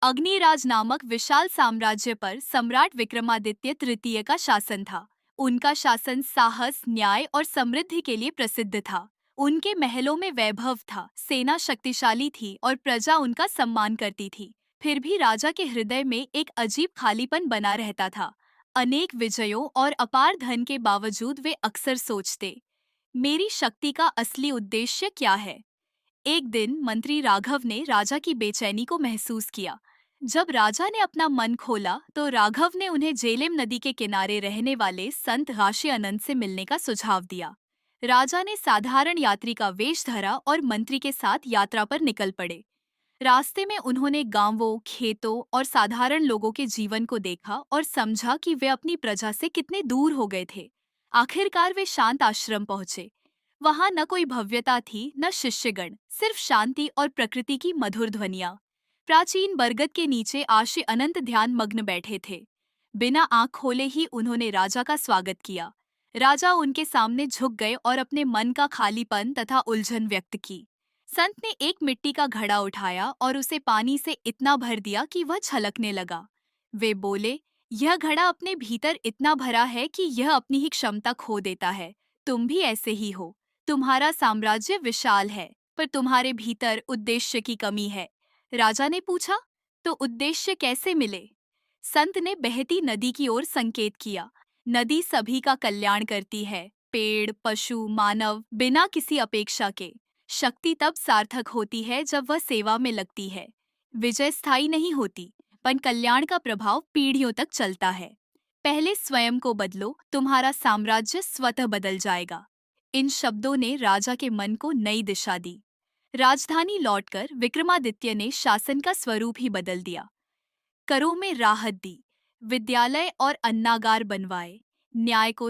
अग्निराज नामक विशाल साम्राज्य पर सम्राट विक्रमादित्य तृतीय का शासन था। उनका शासन साहस, न्याय और समृद्धि के लिए प्रसिद्ध था। उनके महलों में वैभव था, सेना शक्तिशाली थी और प्रजा उनका सम्मान करती थी। फिर भी राजा के हृदय में एक अजीब खालीपन बना रहता था। अनेक विजयों और अपार धन के बावजूद वे अक्सर सोचते, मेरी शक्ति का असली उद्देश्य क्या है। एक दिन मंत्री राघव ने राजा की बेचैनी को महसूस किया। जब राजा ने अपना मन खोला तो राघव ने उन्हें झेलम नदी के किनारे रहने वाले संत काशी अनंत से मिलने का सुझाव दिया। राजा ने साधारण यात्री का वेश धरा और मंत्री के साथ यात्रा पर निकल पड़े। रास्ते में उन्होंने गांवों, खेतों और साधारण लोगों के जीवन को देखा और समझा कि वे अपनी प्रजा से कितने दूर हो गए थे। आखिरकार वे शांत आश्रम पहुंचे। वहां न कोई भव्यता थी, न शिष्यगण, सिर्फ शांति और प्रकृति की मधुर ध्वनियां। प्राचीन बरगद के नीचे आशी अनंत ध्यान मग्न बैठे थे। बिना आंख खोले ही उन्होंने राजा का स्वागत किया। राजा उनके सामने झुक गए और अपने मन का खालीपन तथा उलझन व्यक्त की। संत ने एक मिट्टी का घड़ा उठाया और उसे पानी से इतना भर दिया कि वह छलकने लगा। वे बोले, यह घड़ा अपने भीतर इतना भरा है कि यह अपनी ही क्षमता खो देता है। तुम भी ऐसे ही हो। तुम्हारा साम्राज्य विशाल है, पर तुम्हारे भीतर उद्देश्य की कमी है। राजा ने पूछा, तो उद्देश्य कैसे मिले? संत ने बहती नदी की ओर संकेत किया। नदी सभी का कल्याण करती है, पेड़, पशु, मानव, बिना किसी अपेक्षा के। शक्ति तब सार्थक होती है जब वह सेवा में लगती है। विजय स्थायी नहीं होती, पर कल्याण का प्रभाव पीढ़ियों तक चलता है। पहले स्वयं को बदलो, तुम्हारा साम्राज्य स्वतः बदल जाएगा। इन शब्दों ने राजा के मन को नई दिशा दी। राजधानी लौटकर विक्रमादित्य ने शासन का स्वरूप ही बदल दिया। करों में राहत दी, विद्यालय और अन्नागार बनवाए, न्याय को